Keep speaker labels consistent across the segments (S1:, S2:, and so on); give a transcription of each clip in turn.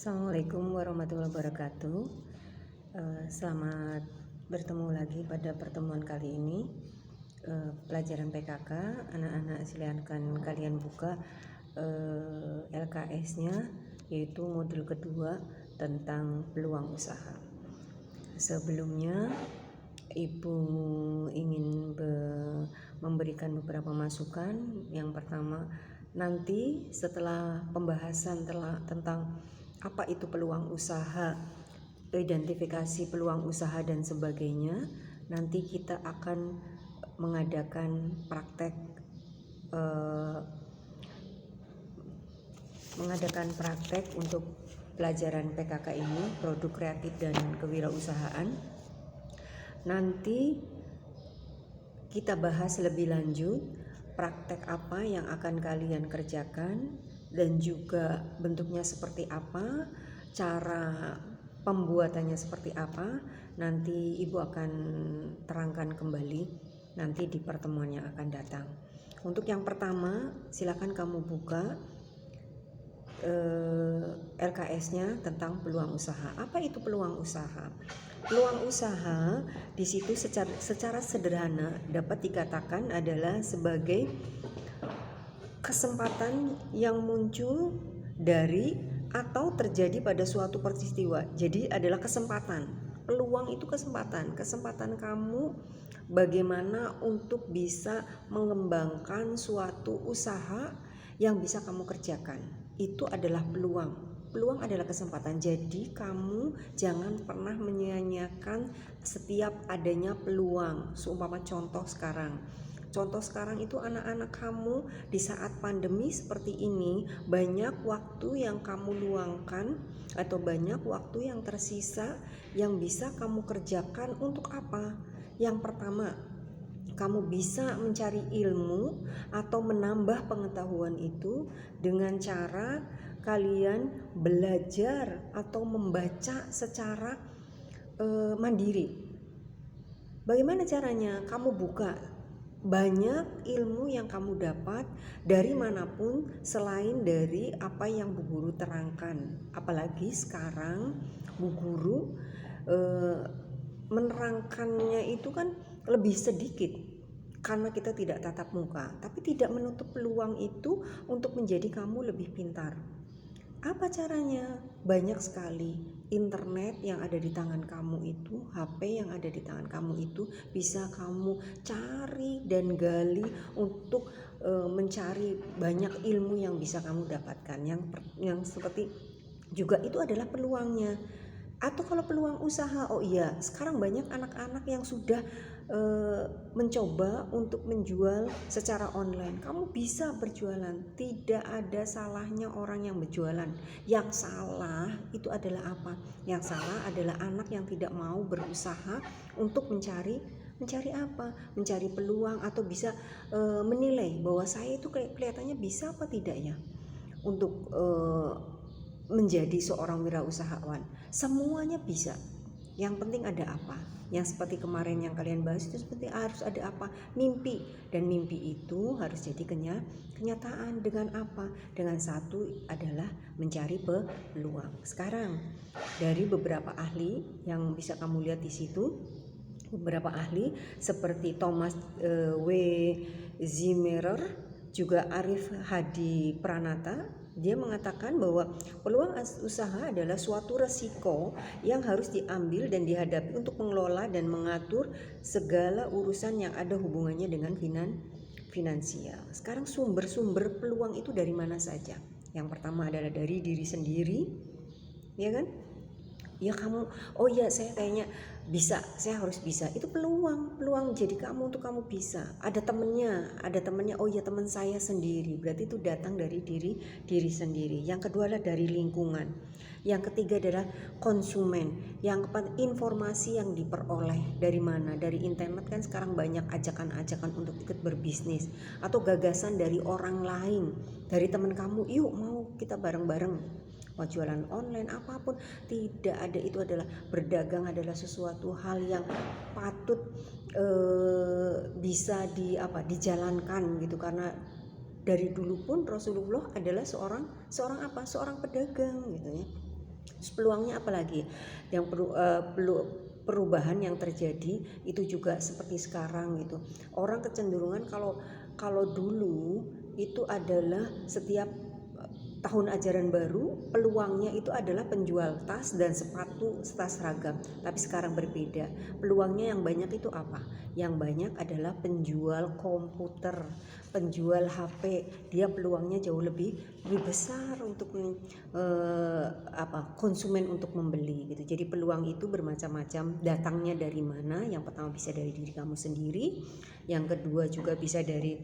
S1: Assalamualaikum warahmatullahi wabarakatuh. Selamat bertemu lagi pada pertemuan kali ini. Pelajaran PKK, anak-anak silakan kalian buka LKS-nya, yaitu modul kedua tentang peluang usaha. Sebelumnya Ibu ingin memberikan beberapa masukan. Yang pertama, nanti setelah pembahasan tentang apa itu peluang usaha, identifikasi peluang usaha dan sebagainya, nanti kita akan mengadakan praktek untuk pelajaran PKK ini, produk kreatif dan kewirausahaan. Nanti kita bahas lebih lanjut praktek apa yang akan kalian kerjakan dan juga bentuknya seperti apa, cara pembuatannya seperti apa. Nanti Ibu akan terangkan kembali nanti di pertemuan yang akan datang. Untuk yang pertama, silakan kamu buka LKS-nya tentang peluang usaha. Apa itu peluang usaha? Peluang usaha di situ secara sederhana dapat dikatakan adalah sebagai kesempatan yang muncul dari atau terjadi pada suatu peristiwa. Jadi adalah kesempatan. Peluang itu kesempatan kamu bagaimana untuk bisa mengembangkan suatu usaha yang bisa kamu kerjakan. Itu adalah peluang. Peluang adalah kesempatan. Jadi kamu jangan pernah menyia-nyiakan setiap adanya peluang. Seumpama contoh sekarang itu anak-anak kamu di saat pandemi seperti ini, banyak waktu yang kamu luangkan atau banyak waktu yang tersisa yang bisa kamu kerjakan untuk apa? Yang pertama, kamu bisa mencari ilmu atau menambah pengetahuan itu dengan cara kalian belajar atau membaca secara mandiri. Bagaimana caranya? Kamu buka banyak ilmu yang kamu dapat dari manapun selain dari apa yang Bu Guru terangkan. Apalagi sekarang Bu Guru menerangkannya itu kan lebih sedikit karena kita tidak tatap muka, tapi tidak menutup peluang itu untuk menjadi kamu lebih pintar. Apa caranya? Banyak sekali. Internet yang ada di tangan kamu itu, HP yang ada di tangan kamu itu bisa kamu cari dan gali untuk mencari banyak ilmu yang bisa kamu dapatkan. Yang seperti juga itu adalah peluangnya. Atau kalau peluang usaha, oh iya, sekarang banyak anak-anak yang sudah mencoba untuk menjual secara online. Kamu bisa berjualan, tidak ada salahnya orang yang berjualan. Yang salah itu adalah apa? Yang salah adalah anak yang tidak mau berusaha untuk mencari apa? Mencari peluang atau bisa menilai bahwa saya itu kelihatannya bisa apa tidak ya untuk menjadi seorang wirausahawan. Semuanya bisa. Yang penting ada apa? Yang seperti kemarin yang kalian bahas itu seperti harus ada apa? Mimpi. Dan mimpi itu harus jadi kenyataan dengan apa? Dengan satu adalah mencari peluang. Sekarang dari beberapa ahli yang bisa kamu lihat di situ, beberapa ahli seperti Thomas W. Zimmerer, juga Arif Hadi Pranata, dia mengatakan bahwa peluang usaha adalah suatu resiko yang harus diambil dan dihadapi untuk mengelola dan mengatur segala urusan yang ada hubungannya dengan finansial. Sekarang sumber-sumber peluang itu dari mana saja? Yang pertama adalah dari diri sendiri, ya kan? Ya kamu, oh ya saya kayaknya bisa, saya harus bisa. Itu peluang jadi kamu untuk kamu bisa. Ada temennya, oh ya teman saya sendiri. Berarti itu datang dari diri sendiri. Yang kedua adalah dari lingkungan. Yang ketiga adalah konsumen. Yang keempat, informasi yang diperoleh dari mana? Dari internet kan sekarang banyak ajakan-ajakan untuk ikut berbisnis, atau gagasan dari orang lain, dari teman kamu, yuk mau kita bareng-bareng mau jualan online apapun. Tidak ada, itu adalah berdagang adalah sesuatu hal yang patut bisa dijalankan gitu, karena dari dulu pun Rasulullah adalah seorang pedagang gitu ya. Terus peluangnya apa lagi? Yang perubahan yang terjadi itu juga seperti sekarang gitu. Orang kecenderungan kalau dulu itu adalah setiap tahun ajaran baru peluangnya itu adalah penjual tas dan sepatu tas seragam. Tapi sekarang berbeda. Peluangnya yang banyak itu apa? Yang banyak adalah penjual komputer, penjual HP. Dia peluangnya jauh lebih besar untuk konsumen untuk membeli gitu. Jadi peluang itu bermacam-macam. Datangnya dari mana? Yang pertama bisa dari diri kamu sendiri. Yang kedua juga bisa dari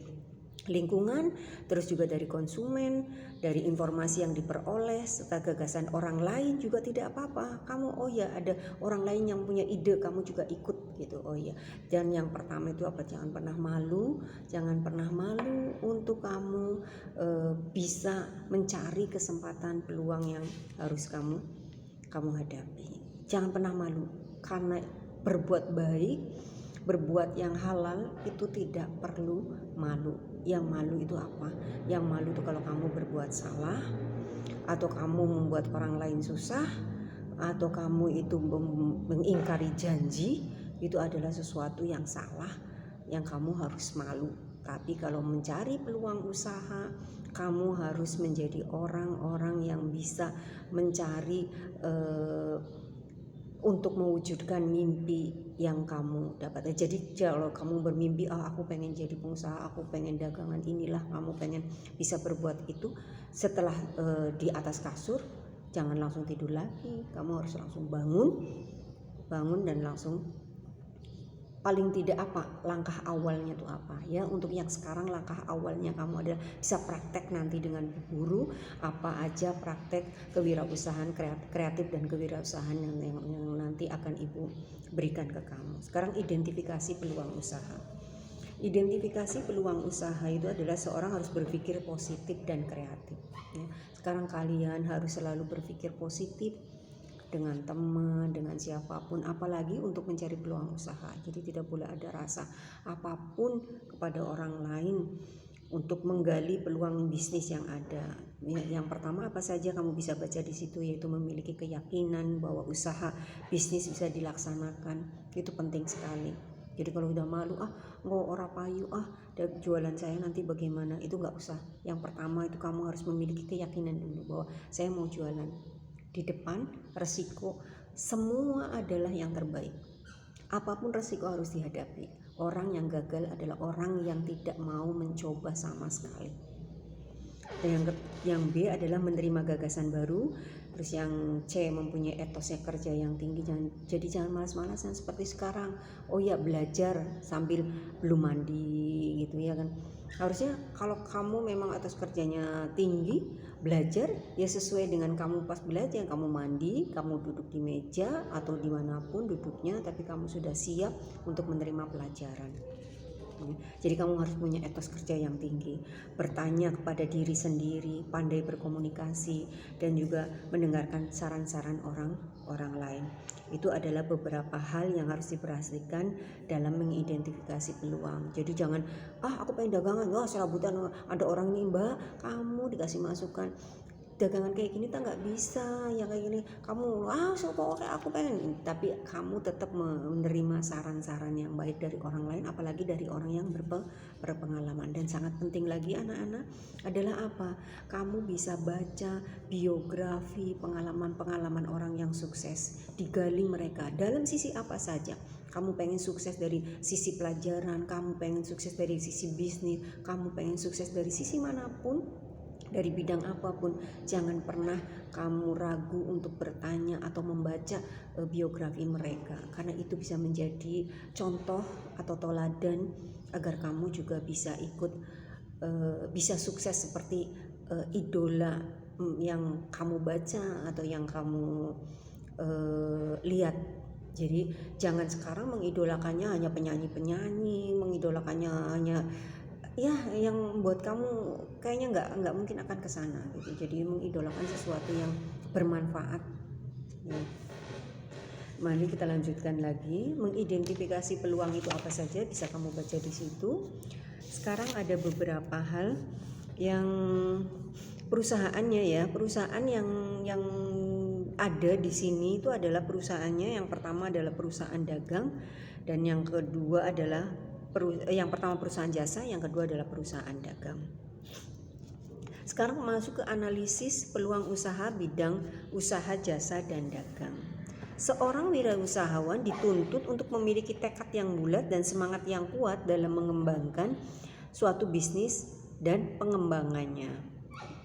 S1: lingkungan, terus juga dari konsumen, dari informasi yang diperoleh, serta gagasan orang lain juga tidak apa-apa. Kamu ada orang lain yang punya ide, kamu juga ikut gitu. Dan yang pertama itu apa? Jangan pernah malu untuk kamu bisa mencari kesempatan peluang yang harus kamu hadapi. Jangan pernah malu, karena berbuat baik, berbuat yang halal itu tidak perlu malu. Yang malu itu apa? Yang malu itu kalau kamu berbuat salah, atau kamu membuat orang lain susah, atau kamu itu mengingkari janji, itu adalah sesuatu yang salah, yang kamu harus malu. Tapi kalau mencari peluang usaha, kamu harus menjadi orang-orang yang bisa mencari untuk mewujudkan mimpi yang kamu dapat. Jadi kalau kamu bermimpi, aku pengen jadi pengusaha, aku pengen dagangan inilah, kamu pengen bisa berbuat itu, setelah di atas kasur jangan langsung tidur lagi. Kamu harus langsung bangun dan langsung, paling tidak langkah awalnya itu apa ya. Untuk yang sekarang langkah awalnya kamu adalah bisa praktek nanti dengan Bu Guru, apa aja praktek kewirausahaan kreatif dan kewirausahaan yang nanti akan Ibu berikan ke kamu. Sekarang identifikasi peluang usaha. Identifikasi peluang usaha itu adalah seorang harus berpikir positif dan kreatif ya. Sekarang kalian harus selalu berpikir positif dengan teman, dengan siapapun, apalagi untuk mencari peluang usaha. Jadi tidak boleh ada rasa apapun kepada orang lain untuk menggali peluang bisnis yang ada. Yang pertama apa saja kamu bisa baca di situ, yaitu memiliki keyakinan bahwa usaha bisnis bisa dilaksanakan. Itu penting sekali. Jadi kalau udah malu, nggak ora payu, jualan saya nanti bagaimana, itu nggak usah. Yang pertama itu kamu harus memiliki keyakinan dulu bahwa saya mau jualan. Di depan resiko semua adalah yang terbaik. Apapun resiko harus dihadapi. Orang yang gagal adalah orang yang tidak mau mencoba sama sekali. Dan yang B adalah menerima gagasan baru. Terus yang C mempunyai etosnya kerja yang tinggi. Jangan malas-malasan seperti sekarang. Belajar sambil belum mandi gitu ya kan. Harusnya kalau kamu memang etos kerjanya tinggi, belajar ya sesuai dengan kamu pas belajar, kamu mandi, kamu duduk di meja atau dimanapun duduknya, tapi kamu sudah siap untuk menerima pelajaran. Jadi kamu harus punya etos kerja yang tinggi, bertanya kepada diri sendiri, pandai berkomunikasi, dan juga mendengarkan saran-saran orang lain. Itu adalah beberapa hal yang harus diperhatikan dalam mengidentifikasi peluang. Jadi jangan, aku pengen dagangan, serabutan ada orang nih, Mbak, kamu dikasih masukan, dagangan kayak gini tak nggak bisa, yang kayak gini kamu kayak aku pengen, tapi kamu tetap menerima saran-saran yang baik dari orang lain, apalagi dari orang yang berpengalaman. Dan sangat penting lagi anak-anak adalah apa? Kamu bisa baca biografi, pengalaman orang yang sukses, digali mereka dalam sisi apa saja. Kamu pengen sukses dari sisi pelajaran, kamu pengen sukses dari sisi bisnis, kamu pengen sukses dari sisi manapun, dari bidang apapun, jangan pernah kamu ragu untuk bertanya atau membaca biografi mereka, karena itu bisa menjadi contoh atau teladan agar kamu juga bisa ikut bisa sukses seperti idola yang kamu baca atau yang kamu lihat. Jadi jangan sekarang mengidolakannya hanya penyanyi-penyanyi, mengidolakannya hanya yang buat kamu kayaknya nggak mungkin akan ke sana gitu. Jadi mengidolakan sesuatu yang bermanfaat ya. Mari kita lanjutkan lagi. Mengidentifikasi peluang itu apa saja bisa kamu baca di situ. Sekarang ada beberapa hal yang perusahaan yang ada di sini itu adalah perusahaannya. Yang pertama adalah perusahaan dagang, dan yang kedua adalah yang pertama perusahaan jasa, yang kedua adalah perusahaan dagang. Sekarang masuk ke analisis peluang usaha bidang usaha jasa dan dagang. Seorang wirausahawan dituntut untuk memiliki tekad yang bulat dan semangat yang kuat dalam mengembangkan suatu bisnis dan pengembangannya.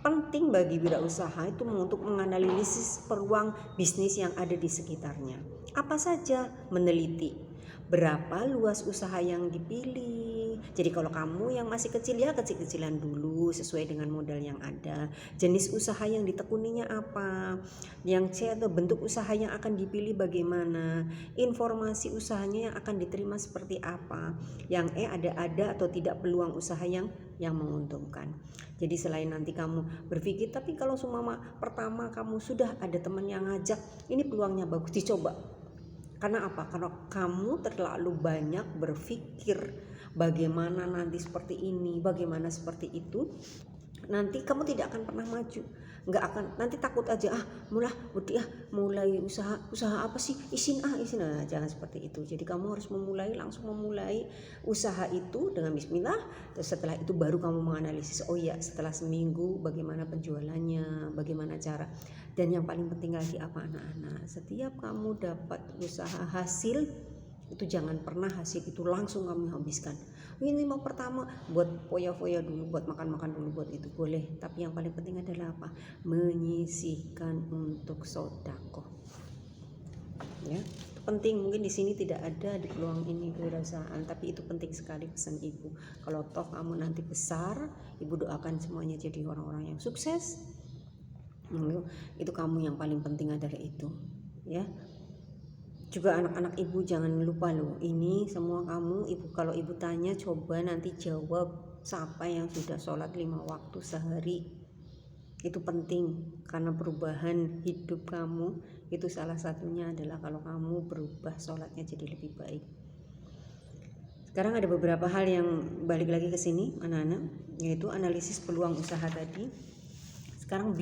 S1: Penting bagi wirausaha itu untuk menganalisis peluang bisnis yang ada di sekitarnya. Apa saja? Meneliti berapa luas usaha yang dipilih. Jadi kalau kamu yang masih kecil, ya kecil-kecilan dulu sesuai dengan modal yang ada. Jenis usaha yang ditekuninya apa, yang C atau bentuk usaha yang akan dipilih bagaimana, informasi usahanya yang akan diterima seperti apa, yang E ada atau tidak peluang usaha yang menguntungkan. Jadi selain nanti kamu berpikir, tapi kalau semua pertama kamu sudah ada teman yang ngajak, ini peluangnya bagus, dicoba. Karena apa? Karena kamu terlalu banyak berpikir bagaimana nanti seperti ini, bagaimana seperti itu, nanti kamu tidak akan pernah maju. Nggak akan, nanti takut aja, mulai usaha apa sih, izin. Nah, jangan seperti itu. Jadi kamu harus langsung memulai usaha itu dengan bismillah. Terus setelah itu baru kamu menganalisis, oh ya setelah seminggu bagaimana penjualannya, bagaimana cara. Dan yang paling penting lagi apa anak-anak, setiap kamu dapat usaha hasil itu jangan pernah hasil itu langsung kamu habiskan. Ini mau pertama buat foya-foya dulu, buat makan-makan dulu, buat itu boleh, tapi yang paling penting adalah apa? Menyisihkan untuk sedekah. Ya, itu penting. Mungkin di sini tidak ada di peluang ini kewirausahaan, tapi itu penting sekali pesan ibu. Kalau toh kamu nanti besar, ibu doakan semuanya jadi orang-orang yang sukses. Itu kamu yang paling penting adalah itu, ya. Juga anak-anak ibu jangan lupa loh, ini semua kamu ibu, kalau ibu tanya coba nanti jawab siapa yang sudah sholat 5 waktu sehari. Itu penting karena perubahan hidup kamu itu salah satunya adalah kalau kamu berubah sholatnya jadi lebih baik. Sekarang ada beberapa hal yang balik lagi ke sini anak-anak, yaitu analisis peluang usaha tadi. Sekarang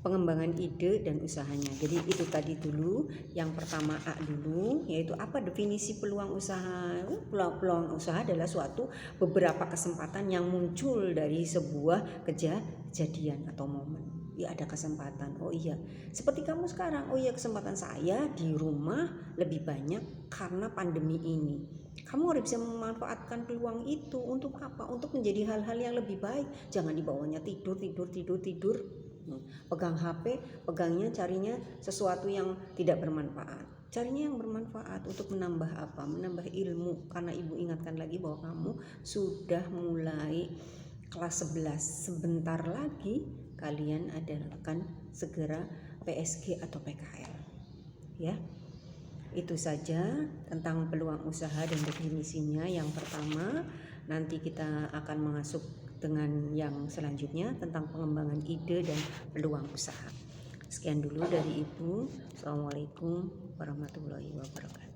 S1: pengembangan ide dan usahanya. Jadi itu tadi dulu, yang pertama A dulu, yaitu apa definisi peluang usaha. Peluang usaha adalah suatu beberapa kesempatan yang muncul dari sebuah kejadian atau momen. Ya ada kesempatan, oh iya seperti kamu sekarang, oh iya kesempatan saya di rumah lebih banyak karena pandemi ini. Kamu harus bisa memanfaatkan peluang itu untuk apa? Untuk menjadi hal-hal yang lebih baik. Jangan dibawanya tidur. Pegang HP, pegangnya carinya sesuatu yang tidak bermanfaat. Carinya yang bermanfaat untuk menambah apa? Menambah ilmu. Karena ibu ingatkan lagi bahwa kamu sudah mulai kelas 11. Sebentar lagi kalian akan segera PSG atau PKL. Ya. Itu saja tentang peluang usaha dan definisinya. Yang pertama, nanti kita akan masuk dengan yang selanjutnya tentang pengembangan ide dan peluang usaha. Sekian dulu dari Ibu. Assalamualaikum warahmatullahi wabarakatuh.